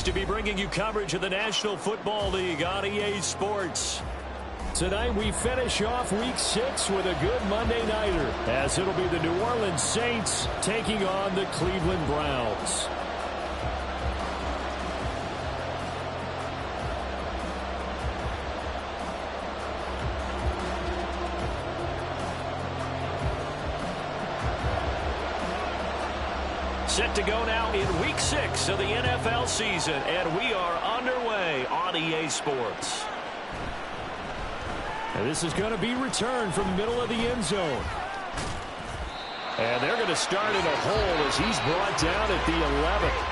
pleased to be bringing you coverage of the National Football League on EA Sports. Tonight we finish off Week 6 with a good Monday Nighter, as it'll be the New Orleans Saints taking on the Cleveland Browns. Set to go now in Week 6 of the NFL season, and we are underway on EA Sports. And this is going to be returned from the middle of the end zone. And they're going to start in a hole as he's brought down at the 11th.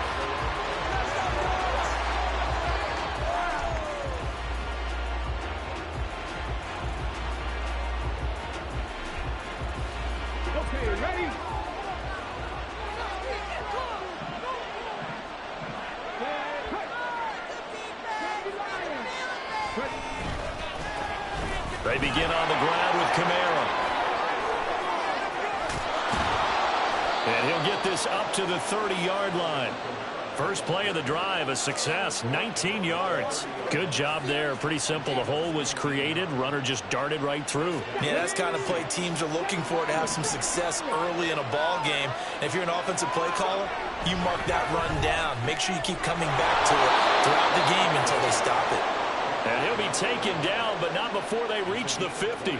They begin on the ground with Kamara. And he'll get this up to the 30-yard line. First play of the drive, a success, 19 yards. Good job there. Pretty simple. The hole was created. Runner just darted right through. Yeah, that's the kind of play teams are looking for to have some success early in a ball game. And if you're an offensive play caller, you mark that run down. Make sure you keep coming back to it throughout the game until they stop it. And he'll be taken down, but not before they reach the 50.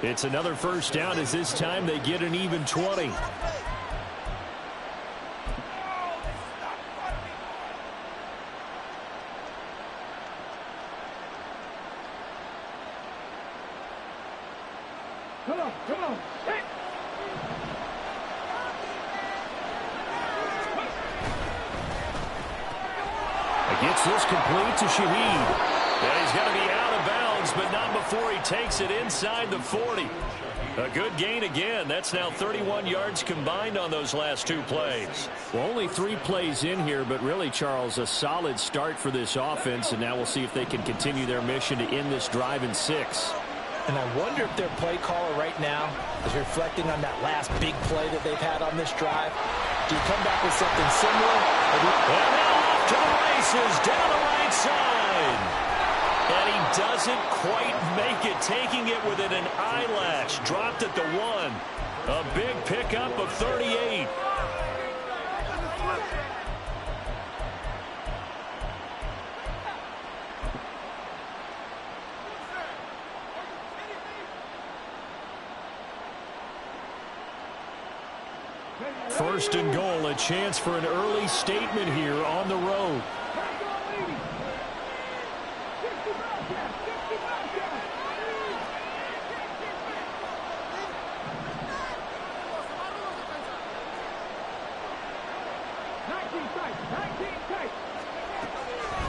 It's another first down as this time they get an even 20. Come on. Hey. Gets this complete to Shaheed. And he's going to be out of bounds, but not before he takes it inside the 40. A good gain again. That's now 31 yards combined on those last two plays. Well, only 3 plays in here, but really, Charles, a solid start for this offense, and now we'll see if they can continue their mission to end this drive in 6. And I wonder if their play caller right now is reflecting on that last big play that they've had on this drive. Do you come back with something similar? And now off to the races down the right side. And he doesn't quite make it, taking it within an eyelash. Dropped at the 1. A big pickup of 38. First and goal, a chance for an early statement here on the road.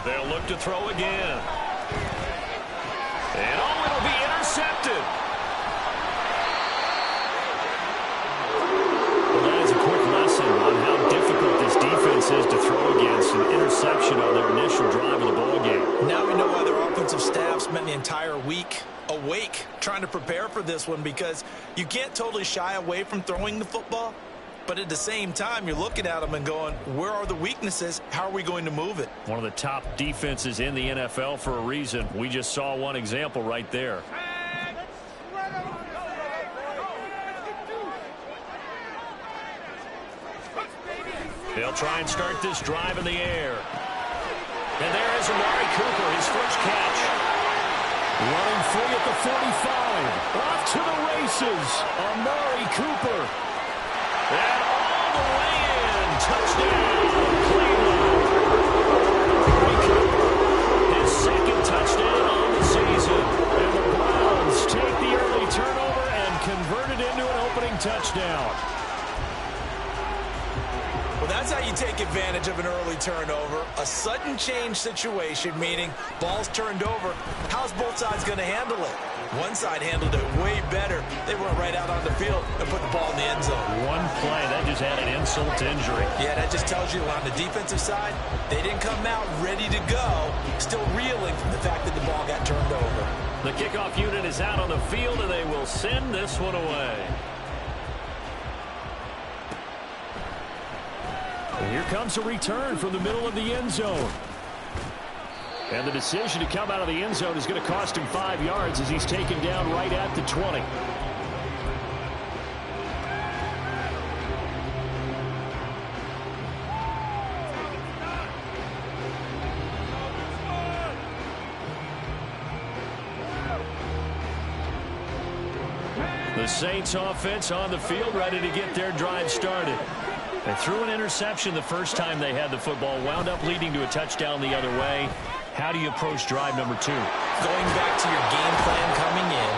They'll look to throw again. And it'll be intercepted. Well, that is a quick lesson on how difficult this defense is to throw against. An interception on their initial drive of the ball game. Now we know why their offensive staff spent the entire week awake trying to prepare for this one, because you can't totally shy away from throwing the football. But at the same time, you're looking at them and going, where are the weaknesses? How are we going to move it? One of the top defenses in the NFL for a reason. We just saw one example right there. They'll try and start this drive in the air. And there is Amari Cooper, his first catch. Running free at the 45. Off to the races, Amari Cooper. And all the way in. Touchdown, Cleveland. Amari Cooper, his second touchdown on the season. And the Browns take the early turnover and convert it into an opening touchdown. Well, that's how you take advantage of an early turnover. A sudden change situation, meaning ball's turned over. How's both sides going to handle it? One side handled it way better. They went right out on the field and put the ball in the end zone. One play, that just added insult to injury. Yeah, that just tells you on the defensive side, they didn't come out ready to go, still reeling from the fact that the ball got turned over. The kickoff unit is out on the field, and they will send this one away. And here comes a return from the middle of the end zone. And the decision to come out of the end zone is going to cost him 5 yards as he's taken down right at the 20. The Saints offense on the field ready to get their drive started. They threw an interception the first time they had the football, wound up leading to a touchdown the other way. How do you approach drive number 2? Going back to your game plan coming in,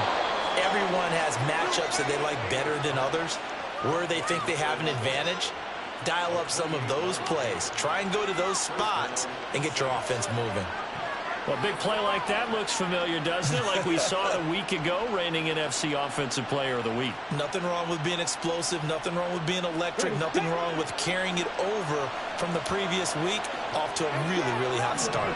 everyone has matchups that they like better than others. Where they think they have an advantage, dial up some of those plays. Try and go to those spots and get your offense moving. Well, a big play like that looks familiar, doesn't it? Like we saw a week ago, reigning NFC Offensive Player of the Week. Nothing wrong with being explosive. Nothing wrong with being electric. Nothing wrong with carrying it over from the previous week off to a really, really hot start.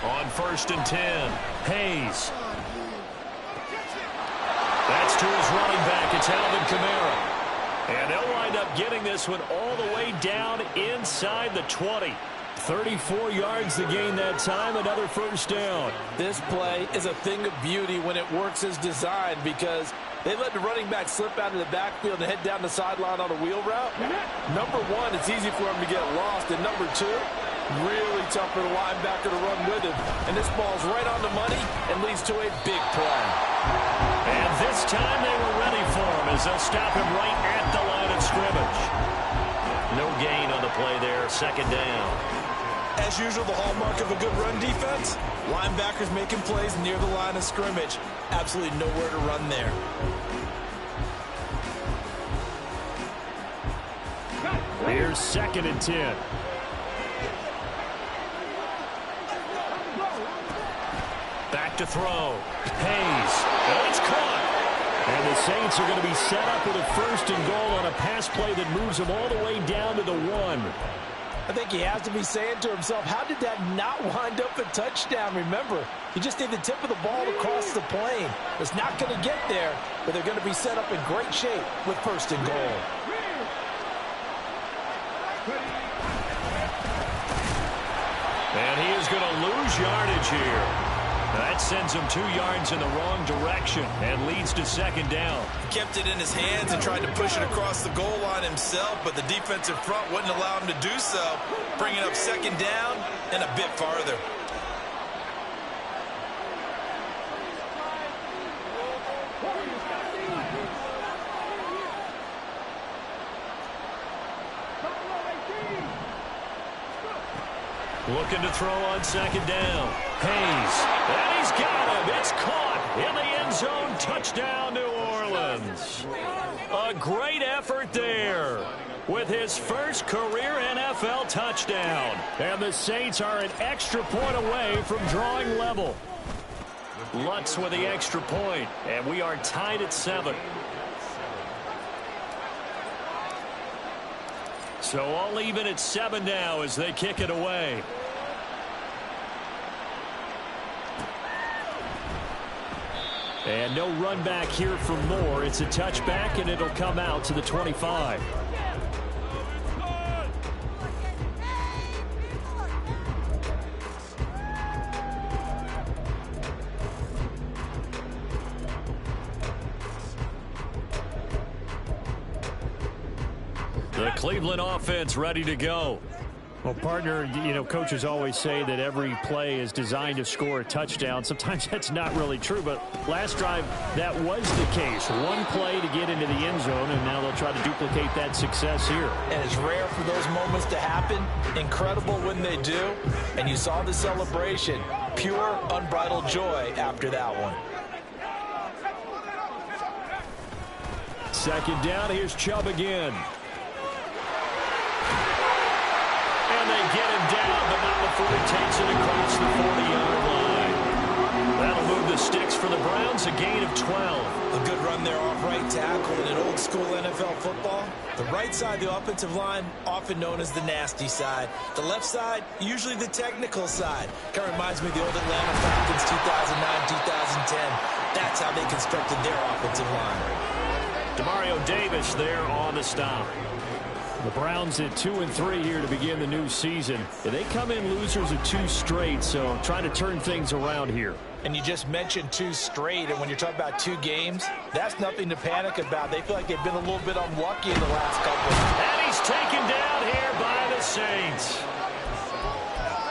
On 1st and 10, Hayes. That's to his running back. It's Alvin Kamara. And they'll wind up getting this one all the way down inside the 20. 34 yards to gain that time, another first down. This play is a thing of beauty when it works as designed because they let the running back slip out of the backfield and head down the sideline on a wheel route. Number one, it's easy for him to get lost. And number two, really tough for the linebacker to run with him. And this ball's right on the money and leads to a big play. And this time they were ready for him as they'll stop him right at the line of scrimmage. No gain on the play there, 2nd down. As usual, the hallmark of a good run defense, linebackers making plays near the line of scrimmage. Absolutely nowhere to run there. Here's 2nd and 10. Back to throw. Hayes. Oh, it's caught. And the Saints are going to be set up with a 1st and goal on a pass play that moves them all the way down to the 1. I think he has to be saying to himself, how did that not wind up a touchdown? Remember, you just need the tip of the ball to cross the plane. It's not going to get there, but they're going to be set up in great shape with 1st and goal. And he is going to lose yardage here. That sends him 2 yards in the wrong direction and leads to 2nd down. Kept it in his hands and tried to push it across the goal line himself, but the defensive front wouldn't allow him to do so, bringing up 2nd down and a bit farther. Looking to throw on 2nd down. Hayes. And he's got him. It's caught in the end zone. Touchdown, New Orleans. A great effort there with his first career NFL touchdown. And the Saints are an extra point away from drawing level. Lutz with the extra point, and we are tied at 7. So all even at 7 now as they kick it away. And no run back here for Moore. It's a touchback, and it'll come out to the 25. The Cleveland offense ready to go. Well, partner, you know, coaches always say that every play is designed to score a touchdown. Sometimes that's not really true, but last drive, that was the case. One play to get into the end zone, and now they'll try to duplicate that success here. And it's rare for those moments to happen. Incredible when they do. And you saw the celebration. Pure, unbridled joy after that one. 2nd down, here's Chubb again. And they get him down, but not before he takes it across the 40-yard line. That'll move the sticks for the Browns, a gain of 12. A good run there off right tackle in an old-school NFL football. The right side, the offensive line, often known as the nasty side. The left side, usually the technical side. Kind of reminds me of the old Atlanta Falcons 2009-2010. That's how they constructed their offensive line. Demario Davis there on the stop. The Browns at 2-3 here to begin the new season. They come in losers of 2 straight, so trying to turn things around here. And you just mentioned 2 straight, and when you're talking about 2 games, that's nothing to panic about. They feel like they've been a little bit unlucky in the last couple. And he's taken down here by the Saints.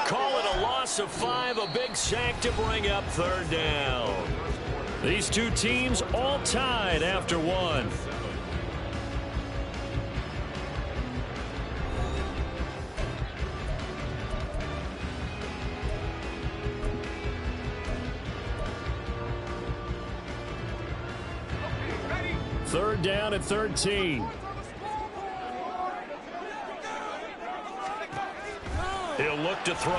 Call it a loss of 5, a big sack to bring up 3rd down. These 2 teams all tied after 1. Third down at 13. He'll look to throw.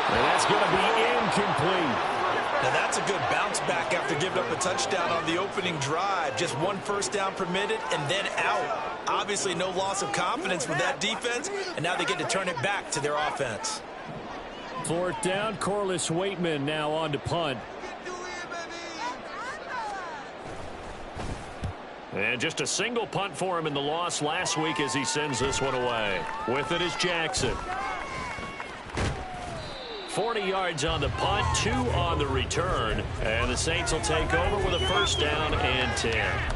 And that's going to be incomplete. Now that's a good bounce back after giving up a touchdown on the opening drive. Just 1 first down permitted and then out. Obviously no loss of confidence with that defense, and now they get to turn it back to their offense. 4th down, Corliss Waitman now on to punt. And just a single punt for him in the loss last week as he sends this one away. With it is Jackson. 40 yards on the punt, 2 on the return. And the Saints will take over with a first down and 10.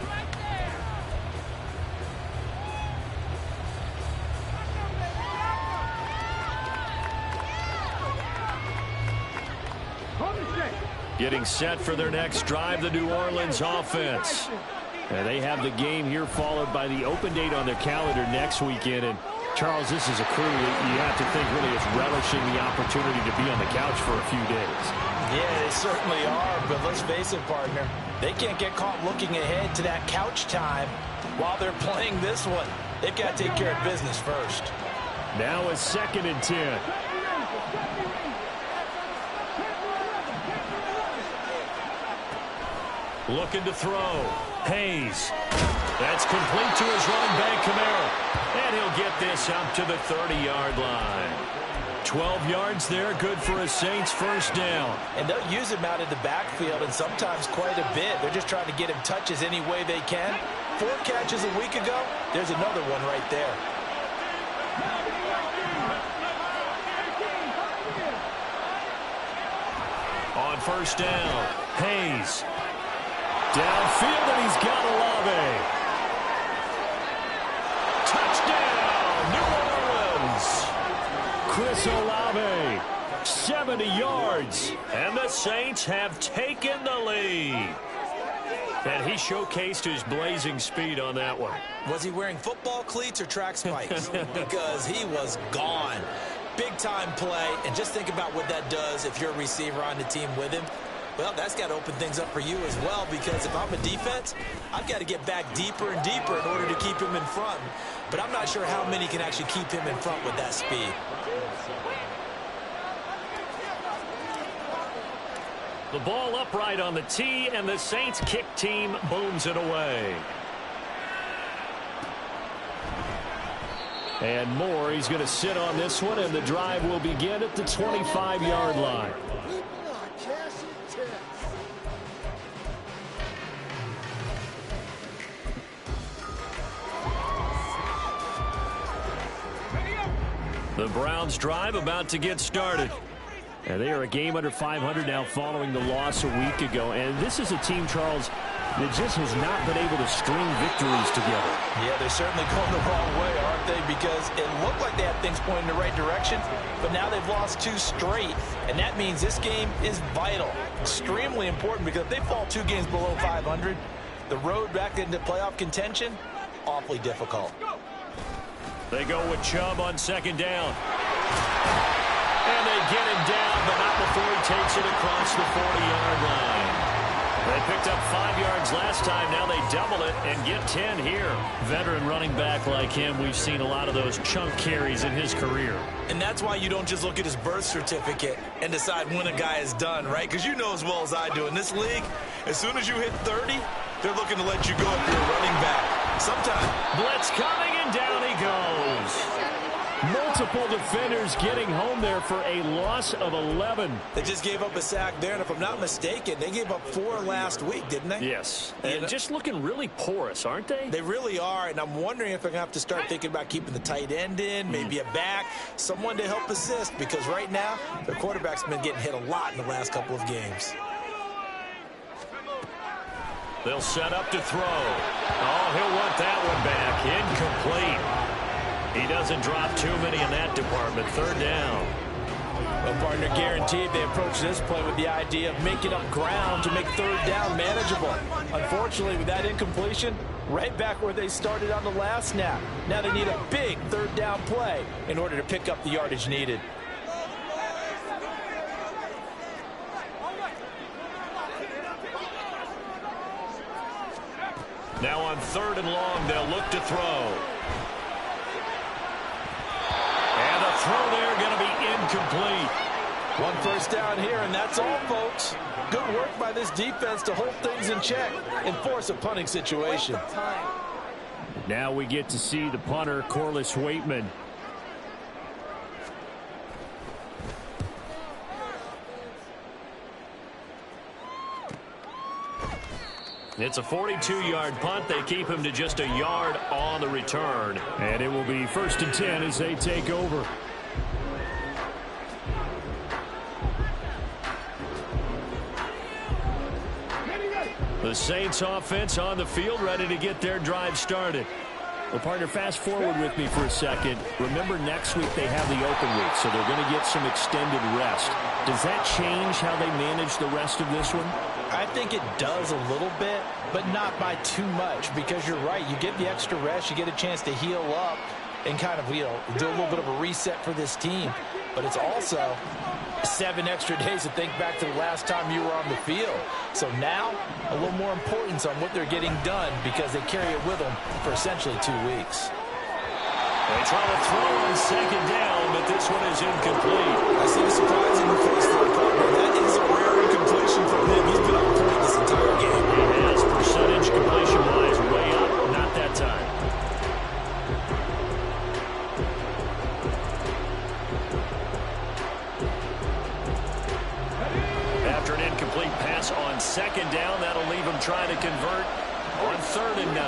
Getting set for their next drive, the New Orleans offense. And they have the game here followed by the open date on their calendar next weekend. And, Charles, this is a crew that you have to think really is relishing the opportunity to be on the couch for a few days. Yeah, they certainly are, but let's face it, partner. They can't get caught looking ahead to that couch time while they're playing this one. They've got to take care of business first. Now a 2nd and 10. Looking to throw. Hayes. That's complete to his running back, Kamara. And he'll get this up to the 30-yard line. 12 yards there, good for a Saints first down. And they'll use him out in the backfield, and sometimes quite a bit. They're just trying to get him touches any way they can. 4 catches a week ago. There's another one right there. On first down, Hayes. Downfield, and he's got Olave. Touchdown, New Orleans. Chris Olave, 70 yards. And the Saints have taken the lead. And he showcased his blazing speed on that one. Was he wearing football cleats or track spikes? Because he was gone. Big-time play, and just think about what that does if you're a receiver on the team with him. Well, that's got to open things up for you as well, because if I'm a defense, I've got to get back deeper and deeper in order to keep him in front. But I'm not sure how many can actually keep him in front with that speed. The ball upright on the tee, and the Saints kick team booms it away. And Moore, he's going to sit on this one, and the drive will begin at the 25-yard line. The Browns drive about to get started. And they are a game under 500 now following the loss a week ago. And this is a team, Charles, that just has not been able to string victories together. Yeah, they're certainly going the wrong way, aren't they? Because it looked like they had things pointing in the right direction, but now they've lost 2 straight. And that means this game is vital, extremely important, because if they fall 2 games below 500, the road back into playoff contention, awfully difficult. They go with Chubb on second down. And they get him down, but not before he takes it across the 40-yard line. They picked up 5 yards last time. Now they double it and get 10 here. Veteran running back like him, we've seen a lot of those chunk carries in his career. And that's why you don't just look at his birth certificate and decide when a guy is done, right? Because you know as well as I do, in this league, as soon as you hit 30, they're looking to let you go if you're a running back. Sometimes. Blitz coming, and down he goes. Multiple defenders getting home there for a loss of 11. They just gave up a sack there, and if I'm not mistaken, they gave up 4 last week, didn't they? Yes, and just looking really porous, aren't they? They really are, and I'm wondering if they're going to have to start thinking about keeping the tight end in, maybe a back, someone to help assist, because right now, their quarterback's been getting hit a lot in the last couple of games. They'll set up to throw. Oh, he'll want that one back. Incomplete. He doesn't drop too many in that department. 3rd down. Well, partner, guaranteed they approach this play with the idea of making up ground to make 3rd down manageable. Unfortunately, with that incompletion, right back where they started on the last snap. Now they need a big 3rd down play in order to pick up the yardage needed. Now on 3rd and long, they'll look to throw. And the throw there going to be incomplete. 1 first down here, and that's all, folks. Good work by this defense to hold things in check and force a punting situation. Now we get to see the punter, Corliss Waitman. It's a 42-yard punt. They keep him to just a yard on the return. And it will be 1st and 10 as they take over. The Saints offense on the field, ready to get their drive started. Well, partner, fast forward with me for a second. Remember, next week they have the open week, so they're going to get some extended rest. Does that change how they manage the rest of this one? I think it does a little bit, but not by too much, because you're right. You get the extra rest, you get a chance to heal up and kind of, do a little bit of a reset for this team. But it's also 7 extra days to think back to the last time you were on the field. So now, a little more importance on what they're getting done, because they carry it with them for essentially 2 weeks. They try to throw on 2nd down, but this one is incomplete. I see the surprise in your face there, partner. That is a rare incompletion from him. He's been on point this entire game. He has, percentage completion-wise, way up. Not that time. After an incomplete pass on 2nd down, that'll leave him trying to convert on 3rd and 9.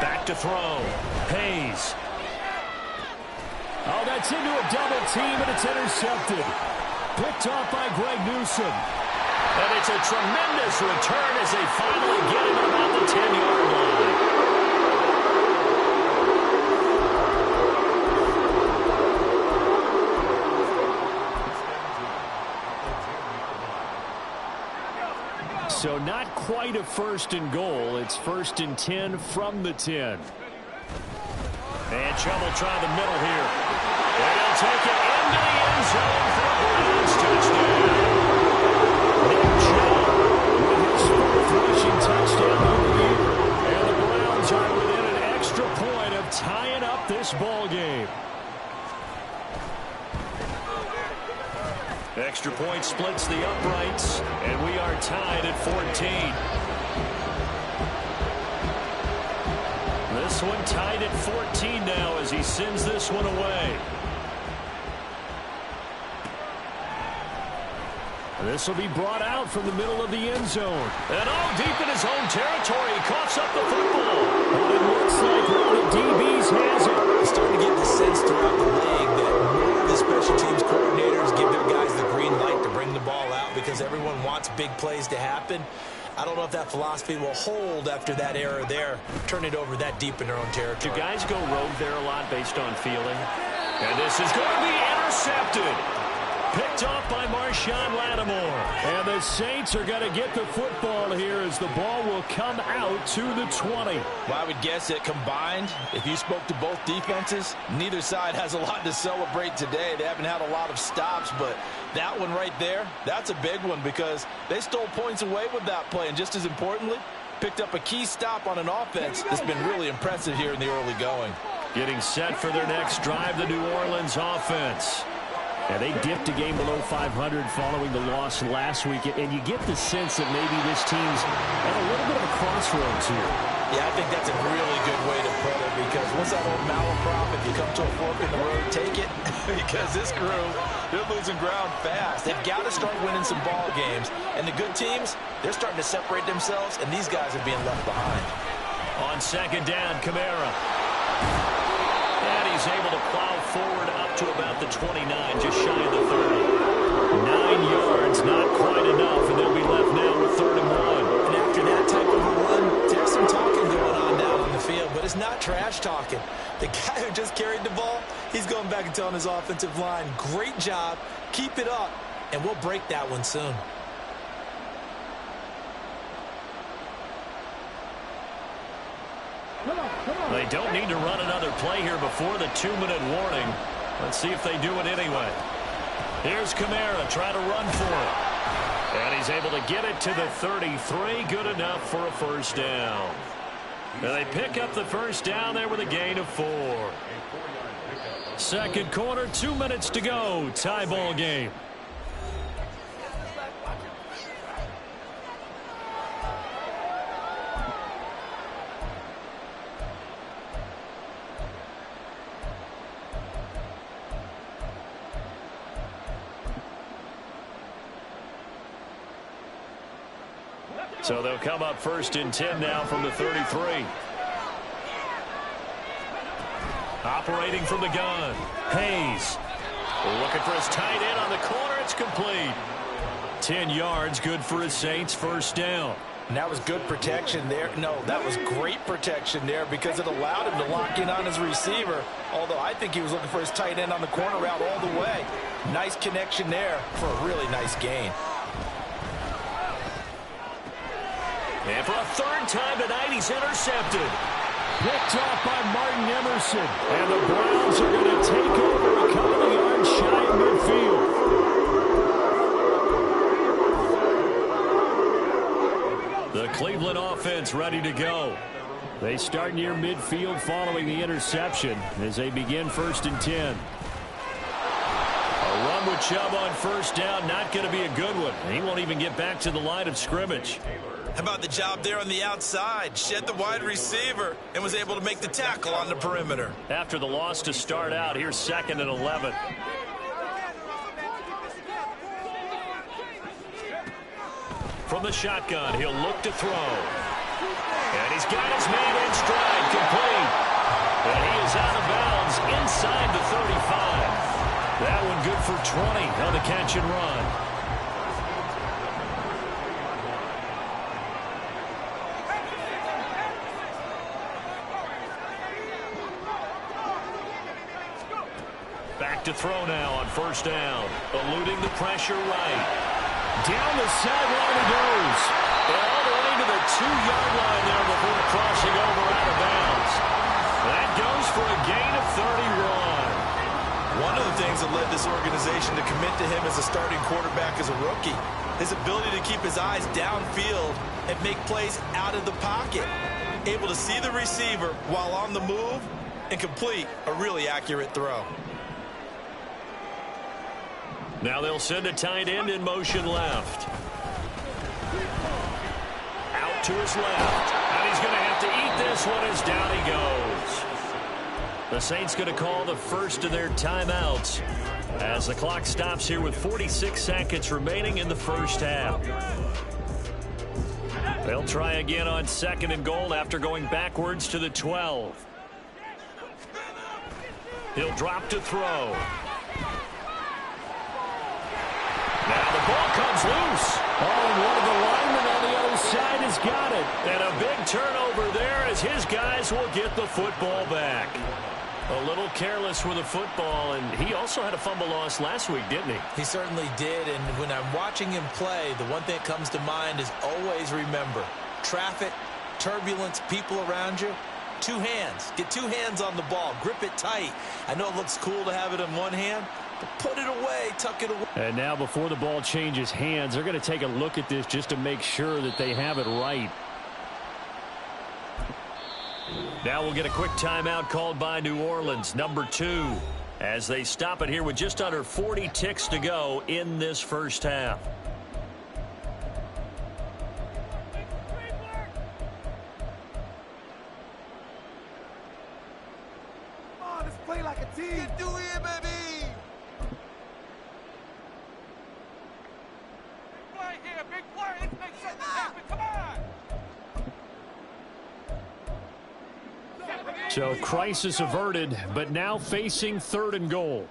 Back to throw. Hayes. Oh, that's into a double team, and it's intercepted. Picked off by Greg Newsome. And it's a tremendous return as they finally get him at about the 10-yard line. So not quite a 1st and goal. It's 1st and 10 from the 10. And Chubb will try the middle here. And he'll take it into the end zone for a Browns touchdown. Nick Chubb with his 4th rushing touchdown of the year. And the Browns are within an extra point of tying up this ball game. Extra point splits the uprights, and we are tied at 14. This one tied at 14 now as he sends this one away. This will be brought out from the middle of the end zone. And deep in his own territory, he coughs up the football. But it looks like one of the DBs has it. It's starting to get the sense throughout the league that more of the special teams coordinators give their guys the green light to bring the ball out because everyone wants big plays to happen. I don't know if that philosophy will hold after that error there. Turn it over that deep in their own territory. Do guys go rogue there a lot based on feeling? And this is going to be intercepted. Picked off by Marshawn Lattimore. And the Saints are going to get the football here as the ball will come out to the 20. Well, I would guess that combined, if you spoke to both defenses, neither side has a lot to celebrate today. They haven't had a lot of stops, but that one right there, that's a big one because they stole points away with that play. And just as importantly, picked up a key stop on an offense that's been really impressive here in the early going. Getting set for their next drive, the New Orleans offense. And they dipped a game below 500 following the loss last week. And you get the sense that maybe this team's at a little bit of a crossroads here. Yeah, I think that's a really good way to put it, because what's that old malaprop? If you come to a fork in the road, take it. Because this crew, they're losing ground fast. They've got to start winning some ball games. And the good teams, they're starting to separate themselves, and these guys are being left behind. On second down, Kamara. And he's able to plow forward up to about the 29, just shy of the 30. 9 yards, not quite enough, and they'll be left now with 3rd and 1. And after that type of a run, there's some talking going on down on the field, but it's not trash talking. The guy who just carried the ball, he's going back and telling his offensive line, great job, keep it up, and we'll break that one soon. They don't need to run another play here before the 2-minute warning. Let's see if they do it anyway. Here's Kamara trying to run for it. And he's able to get it to the 33. Good enough for a first down. And they pick up the first down there with a gain of 4. Second quarter, 2 minutes to go. Tie ball game. So they'll come up 1st and 10 now from the 33. Operating from the gun. Hayes. Looking for his tight end on the corner. It's complete. 10 yards, good for his Saints. First down. And that was good protection there. No, that was great protection there, because it allowed him to lock in on his receiver. Although I think he was looking for his tight end on the corner route all the way. Nice connection there for a really nice gain. And for a 3rd time tonight, he's intercepted. Picked off by Martin Emerson. And the Browns are going to take over a couple of yards shy of midfield. The Cleveland offense ready to go. They start near midfield following the interception as they begin 1st and 10. A run with Chubb on first down, not going to be a good one. He won't even get back to the line of scrimmage. How about the job there on the outside? Shed the wide receiver and was able to make the tackle on the perimeter. After the loss to start out, here's 2nd and 11. From the shotgun, he'll look to throw. And he's got his man in stride, complete. And he is out of bounds inside the 35. That one good for 20 on the catch and run. Back to throw now on first down. Eluding the pressure right. Down the sideline he goes. And all the way to the 2-yard line there before crossing over out of bounds. That goes for a gain of 31. One of the things that led this organization to commit to him as a starting quarterback as a rookie, his ability to keep his eyes downfield and make plays out of the pocket. Able to see the receiver while on the move and complete a really accurate throw. Now they'll send a tight end in motion left. Out to his left. And he's going to have to eat this one as down he goes. The Saints going to call the first of their timeouts as the clock stops here with 46 seconds remaining in the first half. They'll try again on 2nd and goal after going backwards to the 12. He'll drop to throw. Now the ball comes loose. Oh, and one of the linemen on the other side has got it. And a big turnover there as his guys will get the football back. A little careless with the football, and he also had a fumble loss last week, didn't he? He certainly did, and when I'm watching him play, the one thing that comes to mind is always remember, traffic, turbulence, people around you, 2 hands. Get 2 hands on the ball. Grip it tight. I know it looks cool to have it in one hand, but put it away, tuck it away. And now before the ball changes hands, they're going to take a look at this just to make sure that they have it right. Now we'll get a quick timeout called by New Orleans, number 2. as they stop it here with just under 40 ticks to go in this first half. Come on, let's play like a team. Get to it, baby. Big play here, big play. Let's make something happen. Come on. So crisis averted, but now facing 3rd and goal.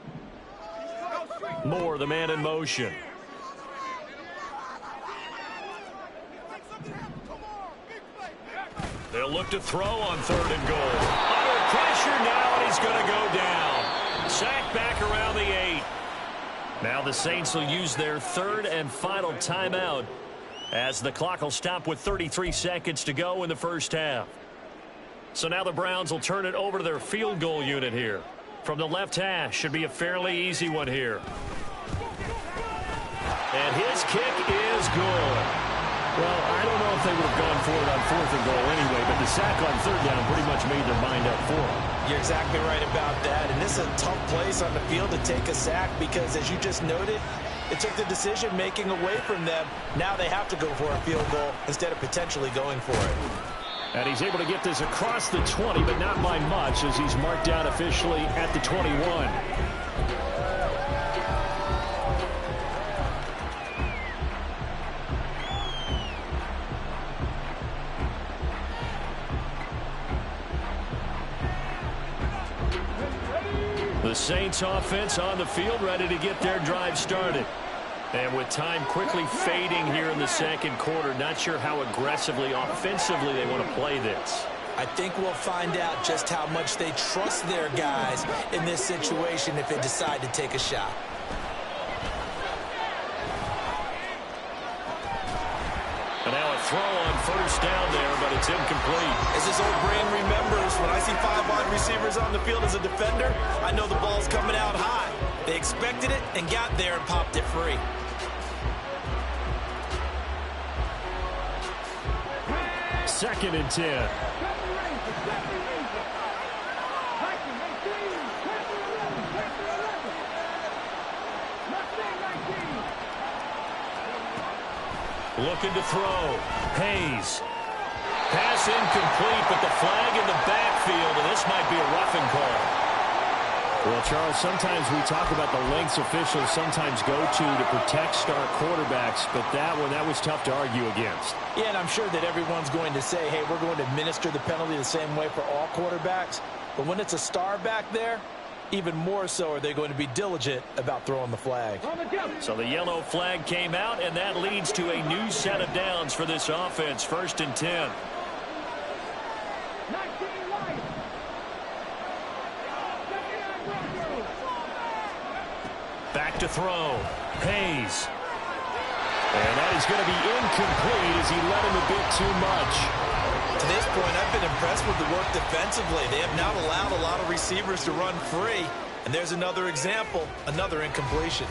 Moore, the man in motion. They'll look to throw on 3rd and goal. Under pressure now, and he's going to go down. Sacked back around the 8. Now the Saints will use their 3rd and final timeout as the clock will stop with 33 seconds to go in the first half. So now the Browns will turn it over to their field goal unit here. From the left hash, should be a fairly easy one here. And his kick is good. Well, I don't know if they would have gone for it on 4th and goal anyway, but the sack on 3rd down pretty much made their mind up for it. You're exactly right about that. And this is a tough place on the field to take a sack because, as you just noted, it took the decision-making away from them. Now they have to go for a field goal instead of potentially going for it. And he's able to get this across the 20, but not by much, as he's marked out officially at the 21. The Saints offense on the field, ready to get their drive started. And with time quickly fading here in the second quarter, not sure how aggressively, offensively they want to play this. I think we'll find out just how much they trust their guys in this situation if they decide to take a shot. And now a throw on 1st down there, but it's incomplete. As his old brain remembers, when I see 5 wide receivers on the field as a defender, I know the ball's coming out high. They expected it and got there and popped it free. 2nd and 10. Looking to throw. Hayes. Pass incomplete, but the flag in the backfield, and this might be a roughing call. Well, Charles, sometimes we talk about the lengths officials sometimes go to protect star quarterbacks, but that was tough to argue against. Yeah, and I'm sure that everyone's going to say, hey, we're going to administer the penalty the same way for all quarterbacks. But when it's a star back there, even more so are they going to be diligent about throwing the flag. So the yellow flag came out, and that leads to a new set of downs for this offense. 1st and 10. Back to throw. Hayes. And that is going to be incomplete as he led him a bit too much. To this point, I've been impressed with the work defensively. They have not allowed a lot of receivers to run free. And there's another example, another incompletion.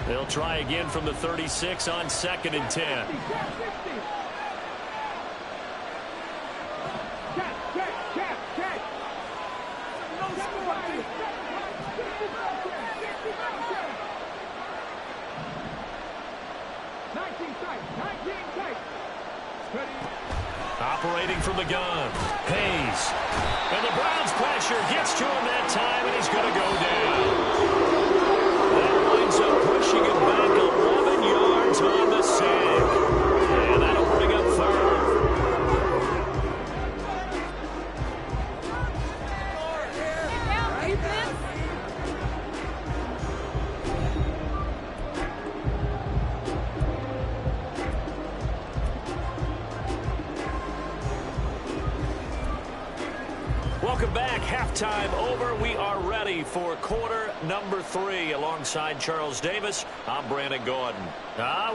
They'll try again from the 36 on 2nd and 10. Operating from the gun. Hayes. And the Browns pressure gets to him that time, and he's going to go down. That winds up pushing him back 11 yards on the sack. And that'll bring up 3rd. Welcome back. Halftime over. We are ready for quarter number 3. Alongside Charles Davis, I'm Brandon Gordon.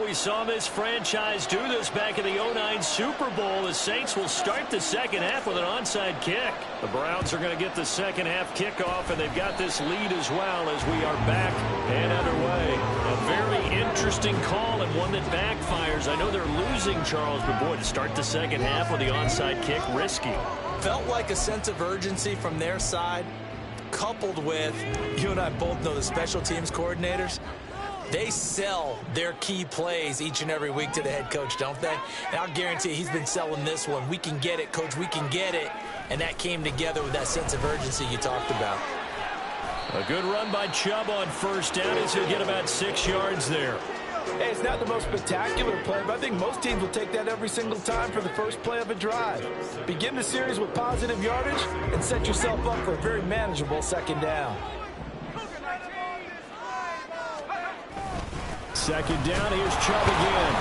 We saw this franchise do this back in the 2009 Super Bowl. The Saints will start the second half with an onside kick. The Browns are going to get the second half kickoff, and they've got this lead as well as we are back and underway. A very interesting call and one that backfires. I know they're losing, Charles, but boy, to start the second half with the onside kick, risky. Felt like a sense of urgency from their side. coupled with, you and I both know the special teams coordinators, they sell their key plays each and every week to the head coach, don't they? And I'll guarantee he's been selling this one. We can get it, coach, we can get it. And that came together with that sense of urgency you talked about. A good run by Chubb on first down as he'll get about 6 yards there. Hey, it's not the most spectacular play, but I think most teams will take that every single time for the first play of a drive. Begin the series with positive yardage and set yourself up for a very manageable second down. Second down, here's Chubb again.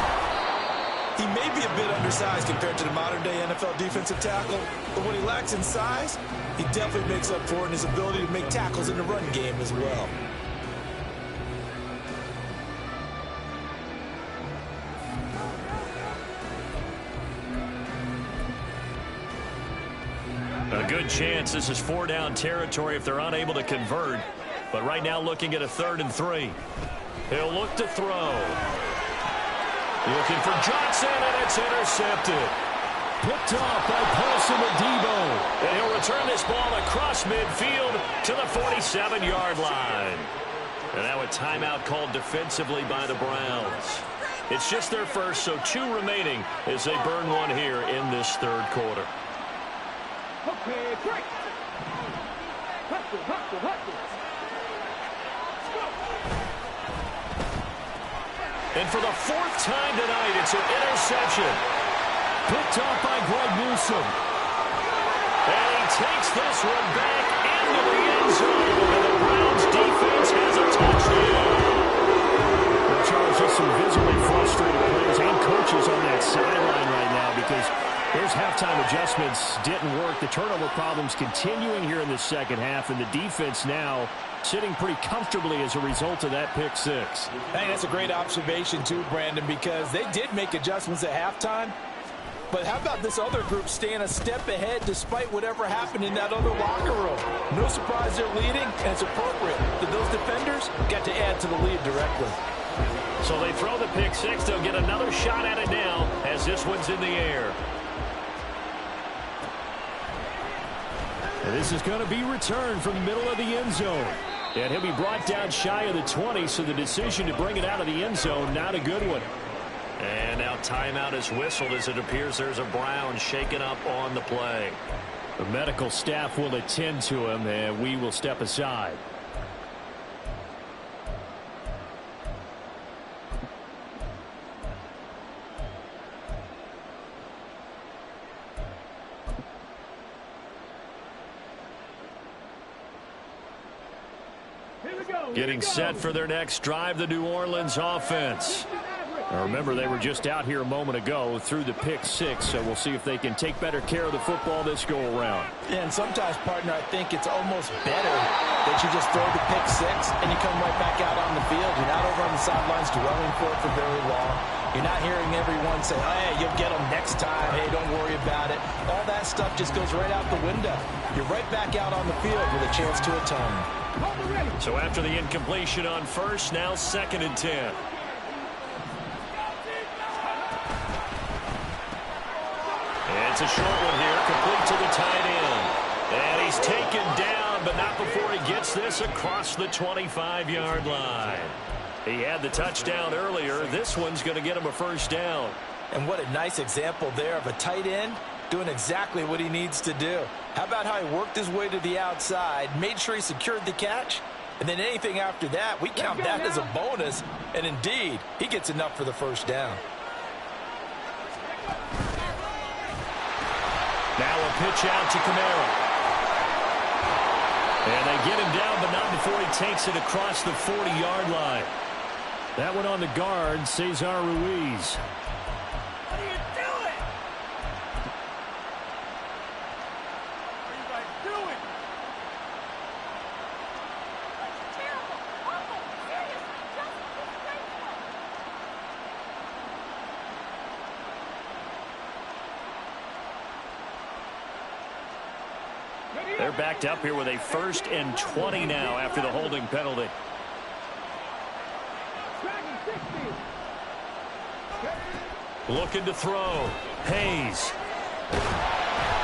He may be a bit undersized compared to the modern-day NFL defensive tackle, but when he lacks in size, he definitely makes up for it in his ability to make tackles in the run game as well. A good chance this is 4-down territory if they're unable to convert. But right now looking at a 3rd and 3. He'll look to throw. Looking for Johnson, and it's intercepted. Picked off by Paulson Adebo. And he'll return this ball across midfield to the 47-yard line. And now a timeout called defensively by the Browns. It's just their first, so 2 remaining as they burn one here in this 3rd quarter. Okay, great. And for the 4th time tonight, it's an interception. Picked off by Greg Newsome. And he takes this one back into the end zone. And the Browns defense has a touchdown. Well, Charles, just some visibly frustrated players and coaches on that sideline right now because those halftime adjustments didn't work. The turnover problems continuing here in the second half, and the defense now sitting pretty comfortably as a result of that pick 6. I think that's a great observation too, Brandon, because they did make adjustments at halftime. But how about this other group staying a step ahead despite whatever happened in that other locker room? No surprise they're leading, and it's appropriate that those defenders got to add to the lead directly. So they throw the pick 6. They'll get another shot at it now as this one's in the air. And this is going to be returned from the middle of the end zone. And he'll be brought down shy of the 20, so the decision to bring it out of the end zone, not a good one. And now timeout is whistled as it appears there's a Brown shaken up on the play. The medical staff will attend to him, and we will step aside. Getting set for their next drive, the New Orleans offense. Now remember, they were just out here a moment ago through the pick 6, so we'll see if they can take better care of the football this go-around. Yeah, and sometimes, partner, I think it's almost better that you just throw the pick 6 and you come right back out on the field. You're not over on the sidelines dwelling for it for very long. You're not hearing everyone say, hey, you'll get them next time. Hey, don't worry about it. All that stuff just goes right out the window. You're right back out on the field with a chance to atone. So after the incompletion on first, now 2nd and 10. It's a short one here, complete to the tight end. And he's taken down, but not before he gets this across the 25-yard line. He had the touchdown earlier. This one's going to get him a first down. And what a nice example there of a tight end doing exactly what he needs to do. How about how he worked his way to the outside, made sure he secured the catch, and then anything after that, we count that as a bonus. And indeed, he gets enough for the first down. Now a pitch out to Kamara. And they get him down, but not before he takes it across the 40-yard line. That one on the guard, Cesar Ruiz. What are you doing? What are you guys doing? That's terrible. Awful. Seriously. Just disgraceful. They're backed up here with a 1st and 20 now after the holding penalty. Looking to throw. Hayes.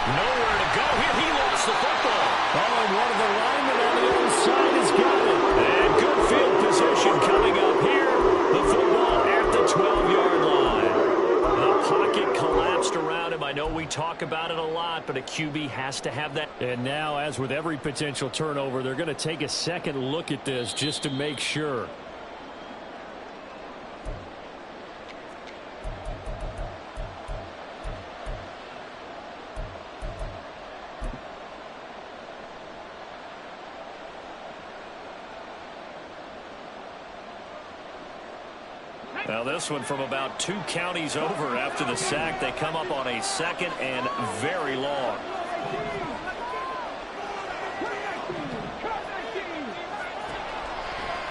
Nowhere to go here. He lost the football. Oh, and one of the linemen on the other side has got it. And good field position coming up here. The football at the 12-yard line. The pocket collapsed around him. I know we talk about it a lot, but a QB has to have that. And now, as with every potential turnover, they're going to take a second look at this just to make sure. Now this one from about 2 counties over after the sack. They come up on a 2nd and very long.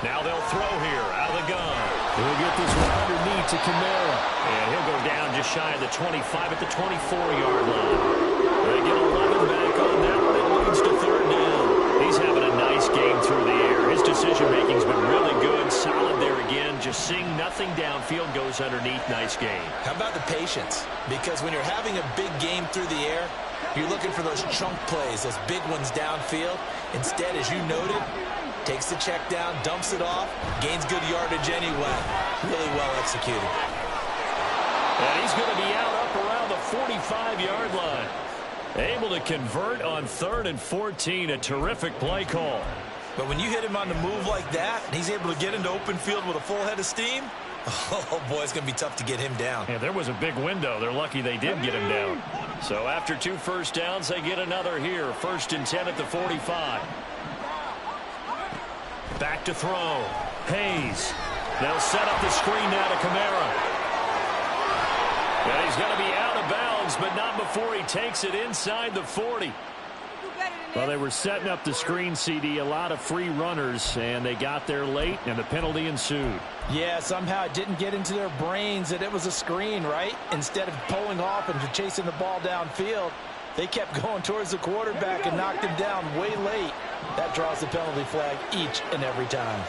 Now they'll throw here out of the gun. He'll get this one underneath to Kamara. And he'll go down just shy of the 25 at the 24-yard line. They get 11 back on that one. It leads to 3rd down. He's having a nice game through the air. His decision-making's been really good. Solid there again. Just seeing nothing downfield, goes underneath. Nice game. How about the patience? Because when you're having a big game through the air, you're looking for those chunk plays, those big ones downfield. Instead, as you noted, takes the check down, dumps it off, gains good yardage anyway. Really well executed. And he's going to be out up around the 45-yard line. Able to convert on 3rd and 14. A terrific play call. But when you hit him on the move like that, and he's able to get into open field with a full head of steam, oh, boy, it's going to be tough to get him down. Yeah, there was a big window. They're lucky they did get him down. So after 2 first downs, they get another here. 1st and 10 at the 45. Back to throw. Hayes. They'll set up the screen now to Kamara. And he's going to be out of bounds, but not before he takes it inside the 40. Well, they were setting up the screen, CD, a lot of free runners, and they got there late, and the penalty ensued. Yeah, somehow it didn't get into their brains that it was a screen, right? Instead of pulling off and chasing the ball downfield, they kept going towards the quarterback and knocked him down way late. That draws the penalty flag each and every time.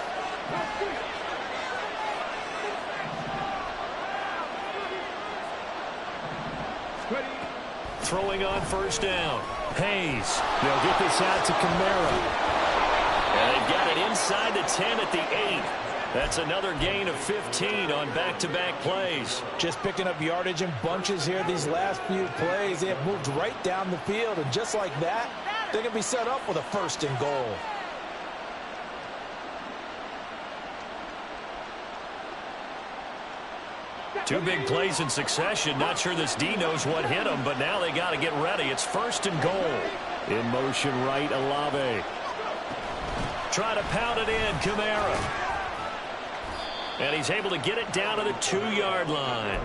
Throwing on 1st down. Hayes. They'll get this out to Kamara. And they've got it inside the 10 at the 8. That's another gain of 15 on back-to-back plays. Just picking up yardage in bunches here these last few plays. They have moved right down the field, and just like that, they're going to be set up with a 1st and goal. Two big plays in succession. Not sure this D knows what hit him, but now they got to get ready. It's 1st and goal. In motion right, Olave. Try to pound it in, Kamara. And he's able to get it down to the 2-yard line.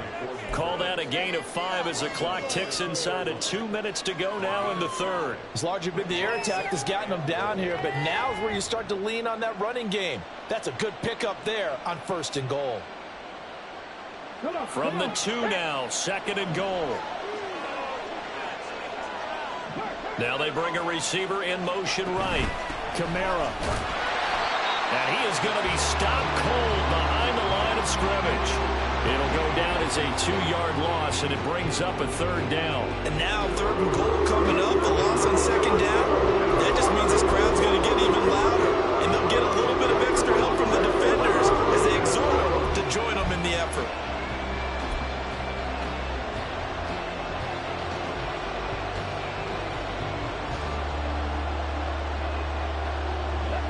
Call that a gain of 5 as the clock ticks inside of 2 minutes to go now in the 3rd. It's largely been the air attack that's gotten them down here, but now is where you start to lean on that running game. That's a good pickup there on 1st and goal. From the 2 now, 2nd and goal. Now they bring a receiver in motion right. Kamara. And he is going to be stopped cold behind the line of scrimmage. It'll go down as a 2-yard loss, and it brings up a 3rd down. And now 3rd and goal coming up, a loss on 2nd down. That just means this crowd's going to get even louder, and they'll get a little bit of extra help from the defenders as they exhort them to join them in the effort.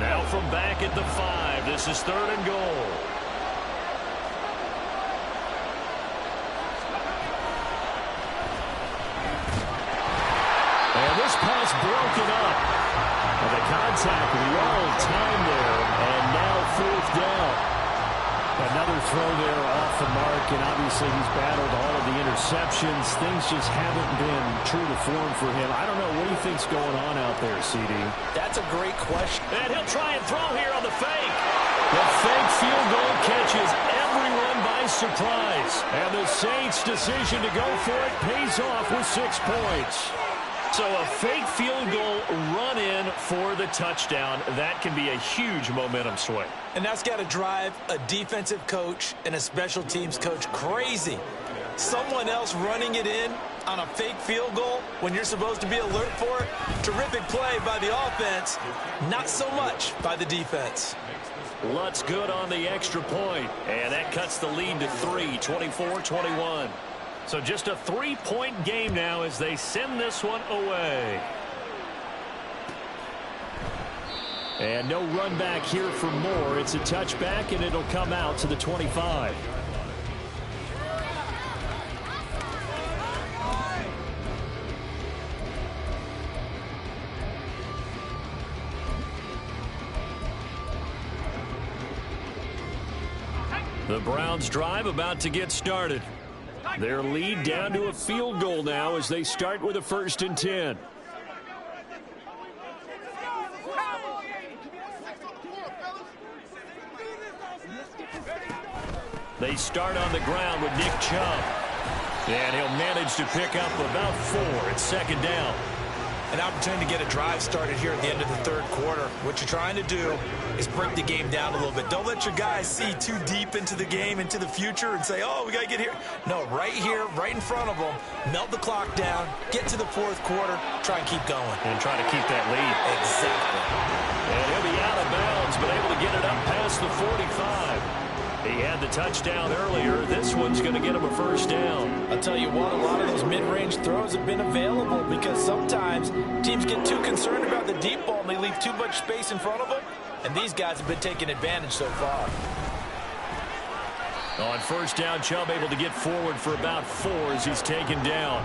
Now from back at the 5, this is 3rd and goal. And this pass broken up. And the contact well timed there, and now 4th down. Another throw there off the mark, and obviously he's battled all of the interceptions. Things just haven't been true to form for him. I don't know. What do you think's going on out there, CD? That's a great question. And he'll try and throw here on the fake. The fake field goal catches everyone by surprise. And the Saints' decision to go for it pays off with 6 points. So a fake field goal run in for the touchdown. That can be a huge momentum swing. And that's got to drive a defensive coach and a special teams coach crazy. Someone else running it in on a fake field goal when you're supposed to be alert for it. Terrific play by the offense, not so much by the defense. Lutz good on the extra point, and that cuts the lead to 3, 24-21. So just a 3-point game now as they send this one away. And no run back here for Moore. It's a touchback, and it'll come out to the 25. The Browns drive about to get started. Their lead down to a field goal now as they start with a 1st and 10. They start on the ground with Nick Chubb. And he'll manage to pick up about 4. It's 2nd down. An opportunity to get a drive started here at the end of the 3rd quarter. What you're trying to do is break the game down a little bit. Don't let your guys see too deep into the game, into the future, and say, oh, we got to get here. No, right here, right in front of them, melt the clock down, get to the 4th quarter, try and keep going. And try to keep that lead. Exactly. And he'll be out of bounds, but able to get it up past the 45. He had the touchdown earlier. This one's going to get him a 1st down. I'll tell you what, a lot of those mid-range throws have been available because sometimes teams get too concerned about the deep ball and they leave too much space in front of them. And these guys have been taking advantage so far. On 1st down, Chubb able to get forward for about 4 as he's taken down.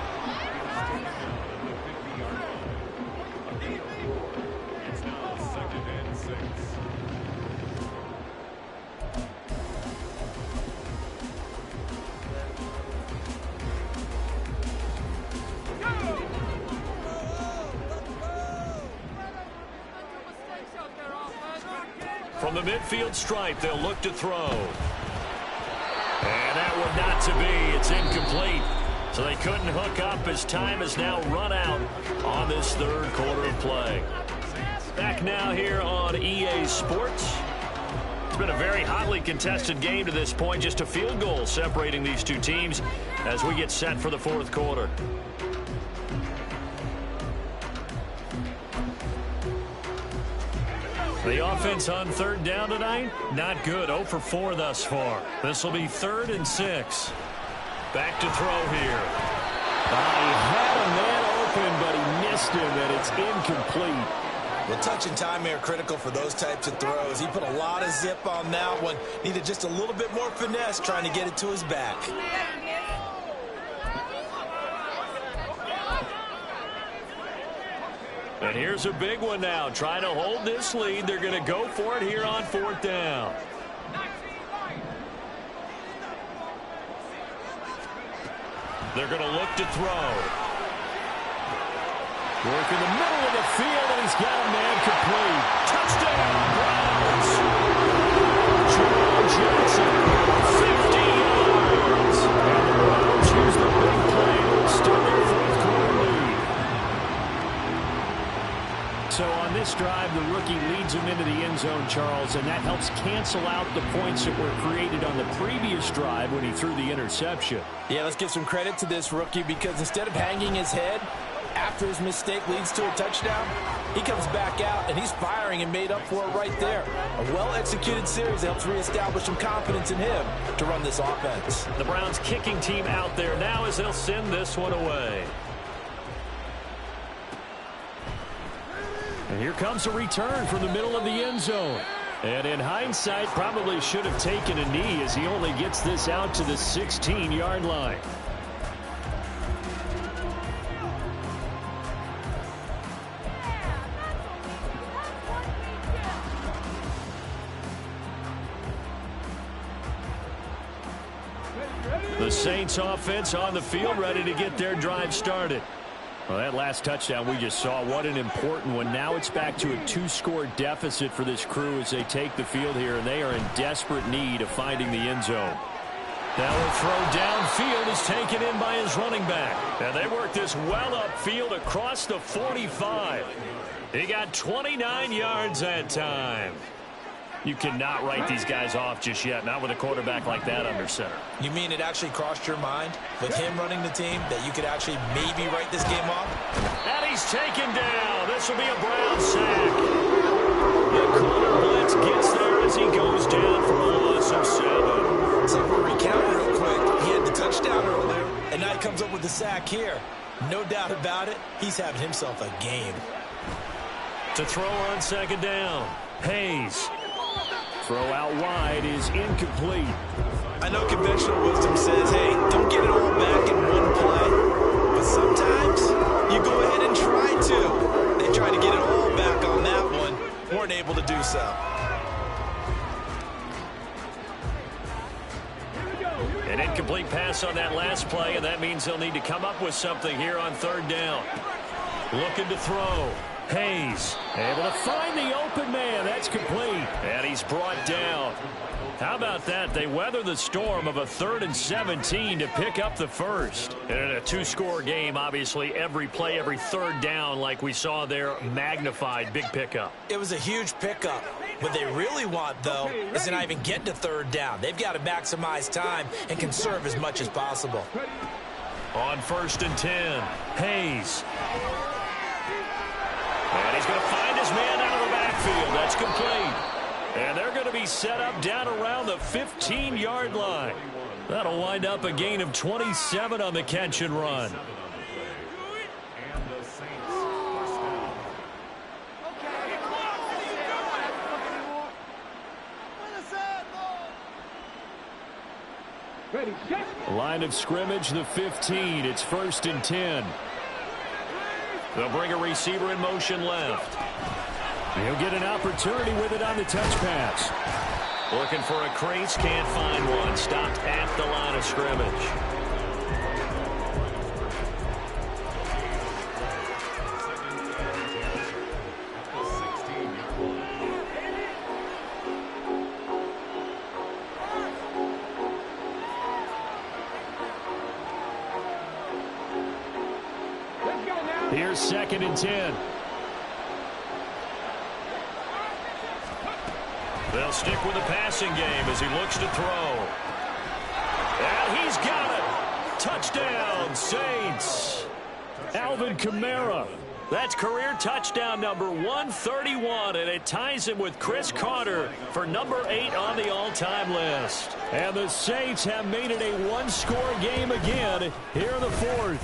From the midfield stripe, they'll look to throw. And that one not to be. It's incomplete. So they couldn't hook up as time has now run out on this 3rd quarter of play. Back now here on EA Sports. It's been a very hotly contested game to this point. Just a field goal separating these two teams as we get set for the 4th quarter. The offense on 3rd down tonight, not good. 0 for 4 thus far. This will be 3rd and 6. Back to throw here. He had a man open, but he missed him, and it's incomplete. Well, touch and time are critical for those types of throws. He put a lot of zip on that one. Needed just a little bit more finesse trying to get it to his back. And here's a big one now. Trying to hold this lead. They're going to go for it here on 4th down. They're going to look to throw. Work in the middle of the field, and he's got a man complete. Touchdown, Browns! Jerome Johnson, 50 yards. And the Browns use the big play to extend their 4th quarter lead. So on this drive, the rookie leads him into the end zone, Charles, and that helps cancel out the points that were created on the previous drive when he threw the interception. Yeah, let's give some credit to this rookie because instead of hanging his head after his mistake leads to a touchdown, he comes back out and he's firing and made up for it right there. A well-executed series helps reestablish some confidence in him to run this offense. The Browns kicking team out there now as they'll send this one away. And here comes a return from the middle of the end zone. And in hindsight, probably should have taken a knee as he only gets this out to the 16-yard line. The Saints offense on the field ready to get their drive started. Well, that last touchdown we just saw, what an important one. Now it's back to a 2-score deficit for this crew as they take the field here, and they are in desperate need of finding the end zone. Now a throw downfield is taken in by his running back. And they work this well upfield across the 45. He got 29 yards that time. You cannot write these guys off just yet, not with a quarterback like that under center. You mean it actually crossed your mind with him running the team that you could actually maybe write this game off? And he's taken down. This will be a Brown sack. The corner blitz gets there as he goes down for a loss of 7. So if we recount real quick, he had the touchdown earlier, and now he comes up with the sack here. No doubt about it, he's having himself a game. To throw on second down, Hayes. Throw out wide is incomplete. I know conventional wisdom says, hey, don't get it all back in one play. But sometimes you go ahead and try to. They tried to get it all back on that one. Weren't able to do so. An incomplete pass on that last play, and that means they'll need to come up with something here on third down. Looking to throw. Hayes able to find the open man. That's complete. And he's brought down. How about that? They weather the storm of a 3rd and 17 to pick up the first. And in a 2-score game, obviously, every play, every third down, like we saw there, magnified. Big pickup. It was a huge pickup. What they really want, though, is to not even get to third down. They've got to maximize time and conserve as much as possible. On 1st and 10, Hayes. And he's going to find his man out of the backfield. That's complete. And they're going to be set up down around the 15-yard line. That'll wind up a gain of 27 on the catch and run. Line of scrimmage, the 15. It's 1st and 10. They'll bring a receiver in motion left. He'll get an opportunity with it on the touch pass. Looking for a crease, can't find one. Stopped at the line of scrimmage. Here's 2nd and 10. They'll stick with the passing game as he looks to throw. And he's got it. Touchdown, Saints. Alvin Kamara. That's career touchdown number 131, and it ties him with Chris Carter for number 8 on the all-time list. And the Saints have made it a 1-score game again here in the 4th.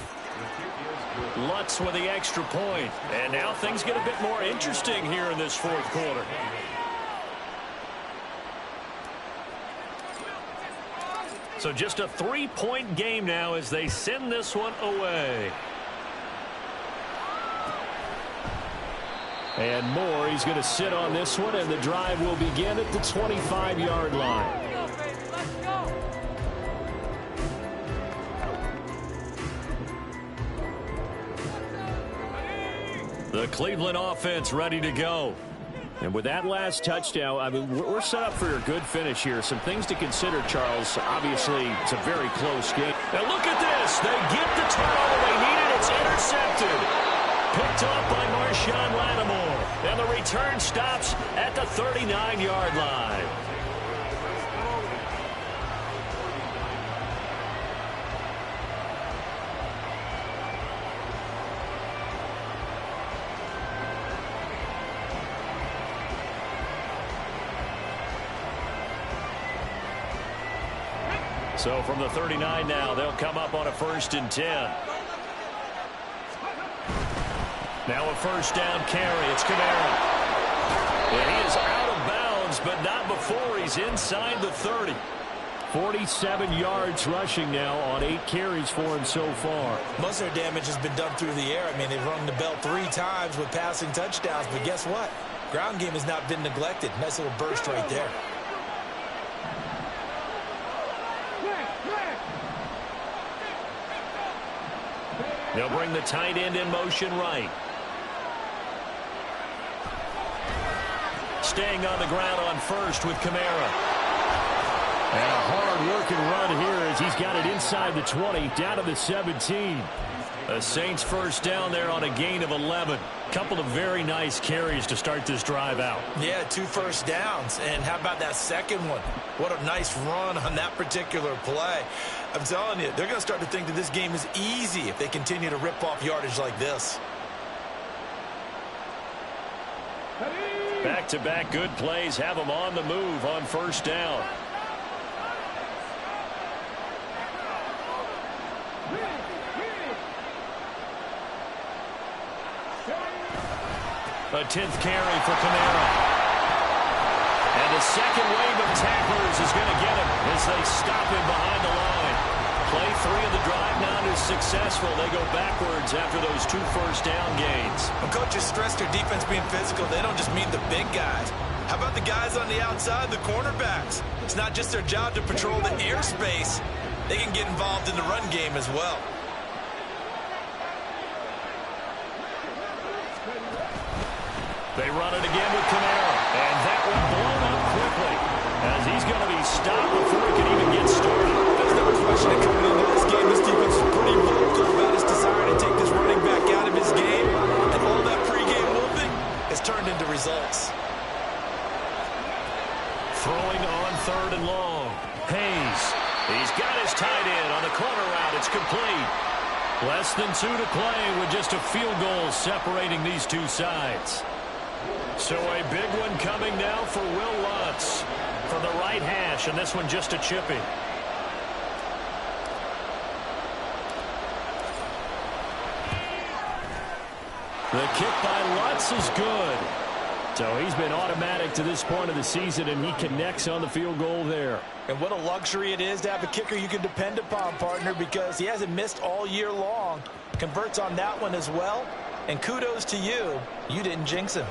Lutz with the extra point. And now things get a bit more interesting here in this 4th quarter. So just a 3-point game now as they send this one away. And Moore, he's going to sit on this one, and the drive will begin at the 25-yard line. The Cleveland offense ready to go. And with that last touchdown, I mean, we're set up for a good finish here. Some things to consider, Charles. Obviously, it's a very close game. Now look at this. They get the turnover they needed. It's intercepted. Picked up by Marshawn Lattimore. And the return stops at the 39-yard line. So from the 39 now, they'll come up on a 1st and 10. Now a 1st down carry. It's Kamara. And he is out of bounds, but not before he's inside the 30. 47 yards rushing now on 8 carries for him so far. Most of their damage has been done through the air. I mean, they've rung the bell 3 times with passing touchdowns, but guess what? Ground game has not been neglected. Nice little burst right there. They'll bring the tight end in motion right. Staying on the ground on 1st with Kamara. And a hard-working run here as he's got it inside the 20, down to the 17. The Saints first down there on a gain of 11. Couple of very nice carries to start this drive out. Yeah, 2 first downs. And how about that second one? What a nice run on that particular play. I'm telling you, they're going to start to think that this game is easy if they continue to rip off yardage like this. Back-to-back good plays have them on the move on first down. A 10th carry for Kamara. And the second wave of tacklers is going to get him as they stop him behind the line. Play 3 of the drive now is successful. They go backwards after those 2 first down gains. When coaches stress their defense being physical, they don't just mean the big guys. How about the guys on the outside, the cornerbacks? It's not just their job to patrol the airspace. They can get involved in the run game as well. They run it again with Kamara, and that one blown up quickly as he's going to be stopped before he can even get started. There's no question that coming into this game, this defense is pretty vocal about his desire to take this running back out of his game, and all that pregame whooping has turned into results. Throwing on 3rd and long. Hayes. He's got his tight end on the corner route. It's complete. Less than 2 to play with just a field goal separating these two sides. So a big one coming now for Will Lutz from the right hash, and this one just a chippy. The kick by Lutz is good. So he's been automatic to this point of the season, and he connects on the field goal there. And what a luxury it is to have a kicker you can depend upon, partner, because he hasn't missed all year long. Converts on that one as well. And kudos to you. You didn't jinx him.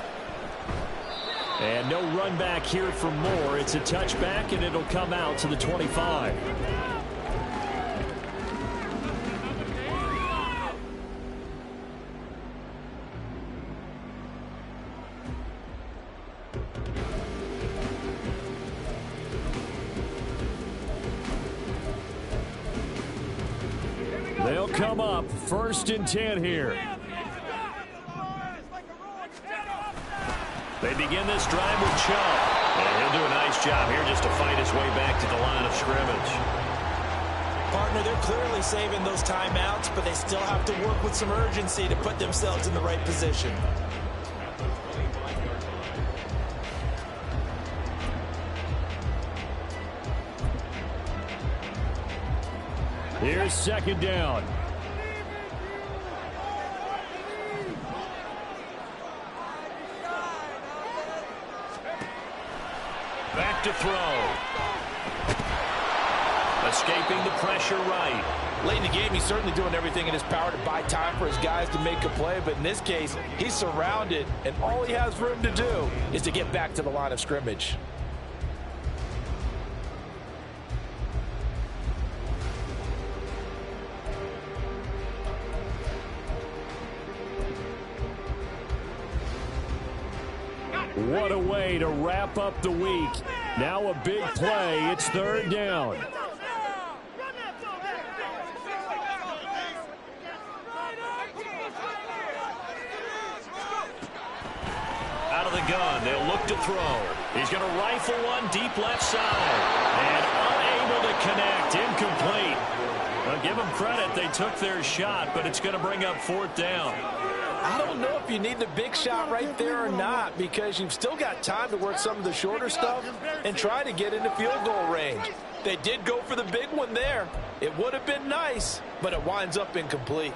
And no run back here for Moore. It's a touchback, and it'll come out to the 25. They'll come up 1st and 10 here. They begin this drive with Chubb. And he'll do a nice job here just to fight his way back to the line of scrimmage. Partner, they're clearly saving those timeouts, but they still have to work with some urgency to put themselves in the right position. Here's 2nd down. Back to throw. Escaping the pressure right. Late in the game, he's certainly doing everything in his power to buy time for his guys to make a play. But in this case, he's surrounded, and all he has room to do is to get back to the line of scrimmage. What a way to wrap up the week. Now a big play. It's 3rd down. Out of the gun. They'll look to throw. He's going to rifle one deep left side. And unable to connect. Incomplete. Well, give them credit. They took their shot, but it's going to bring up 4th down. I don't know if you need the big shot right there or not, because you've still got time to work some of the shorter stuff and try to get into field goal range. They did go for the big one there. It would have been nice, but it winds up incomplete.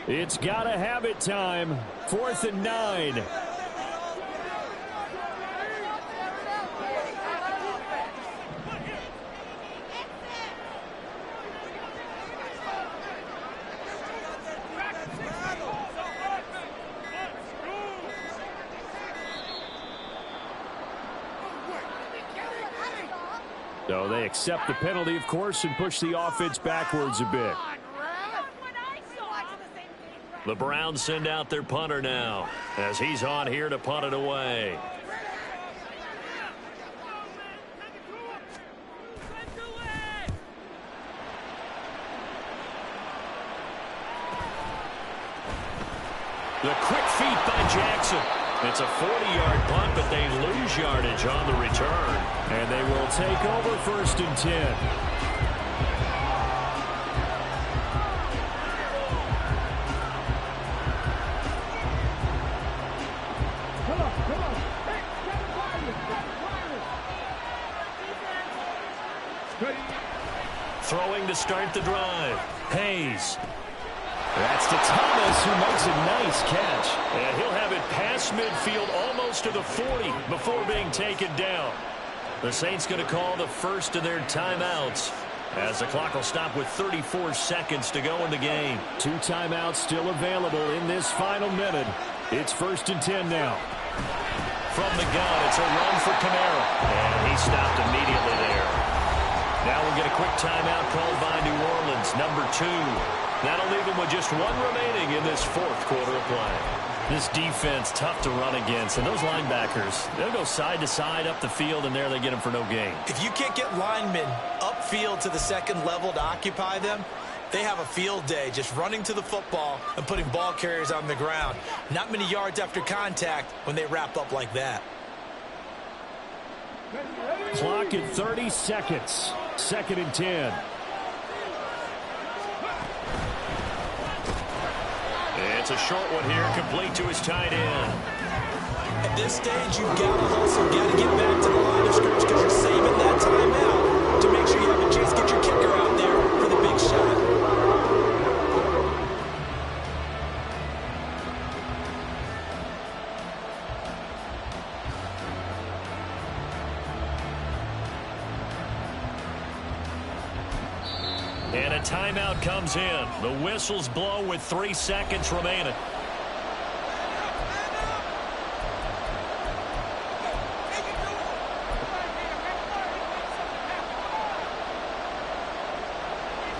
It's got to have it time. 4th and 9. So they accept the penalty, of course, and push the offense backwards a bit. The Browns send out their punter now as he's on here to punt it away. The quick feet by Jackson. It's a 40-yard punt, but they lose yardage on the return. And they will take over 1st and 10. Throwing to start the drive. Hayes. That's to Thomas, who makes a nice catch. And he'll have it past midfield almost to the 40 before being taken down. The Saints going to call the first of their timeouts as the clock will stop with 34 seconds to go in the game. 2 timeouts still available in this final minute. It's 1st and 10 now. From the gun, it's a run for Kamara. And he stopped immediately there. Now we'll get a quick timeout called by New Orleans, number 2. That'll leave them with just 1 remaining in this 4th quarter of play. This defense, tough to run against. And those linebackers, they'll go side to side up the field, and there they get them for no gain. If you can't get linemen upfield to the 2nd level to occupy them, they have a field day just running to the football and putting ball carriers on the ground. Not many yards after contact when they wrap up like that. Clock at 30 seconds. 2nd and 10. It's a short one here, complete to his tight end. At this stage, you've got to hustle, got to get back to the line of scrimmage because you're saving that timeout to make sure you have a chance to get your kicker out there for the big shot. And a timeout comes in. The whistles blow with 3 seconds remaining.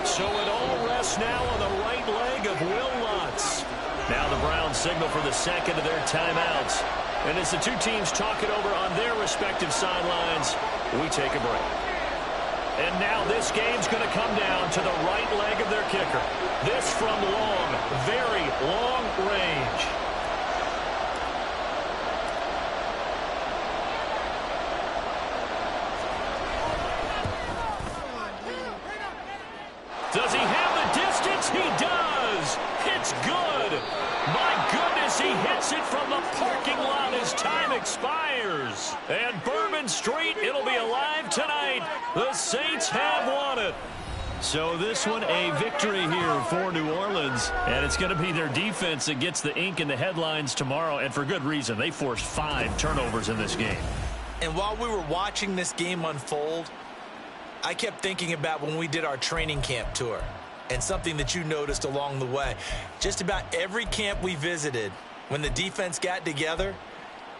So it all rests now on the right leg of Will Lutz. Now the Browns signal for the 2nd of their timeouts. And as the 2 teams talk it over on their respective sidelines, we take a break. And now this game's going to come down to the right leg of their kicker. This from long, very long range. Does he have the distance? He does. It's good. My goodness, he hits it from the parking lot as time expires. And Bourbon Street, it'll be alive tonight. The Saints have won it. So this one, a victory here for New Orleans. And it's going to be their defense that gets the ink in the headlines tomorrow. And for good reason. They forced 5 turnovers in this game. And while we were watching this game unfold, I kept thinking about when we did our training camp tour. And something that you noticed along the way. Just about every camp we visited, when the defense got together,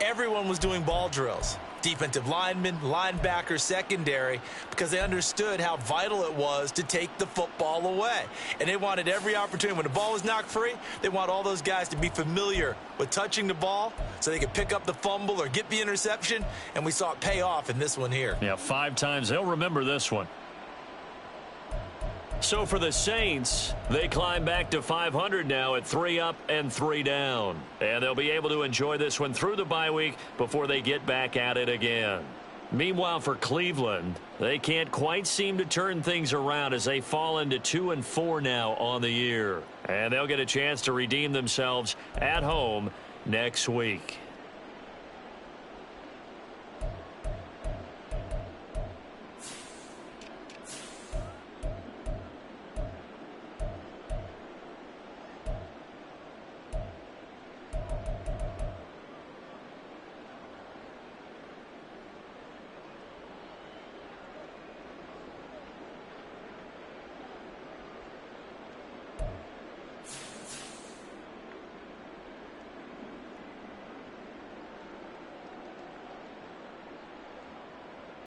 everyone was doing ball drills. Defensive linemen, linebackers, secondary, because they understood how vital it was to take the football away. And they wanted every opportunity. When the ball was knocked free, they want all those guys to be familiar with touching the ball so they could pick up the fumble or get the interception. And we saw it pay off in this one here. Yeah, 5 times. They'll remember this one. So for the Saints, they climb back to 500 now at 3 up and 3 down. And they'll be able to enjoy this one through the bye week before they get back at it again. Meanwhile, for Cleveland, they can't quite seem to turn things around as they fall into 2-4 now on the year. And they'll get a chance to redeem themselves at home next week.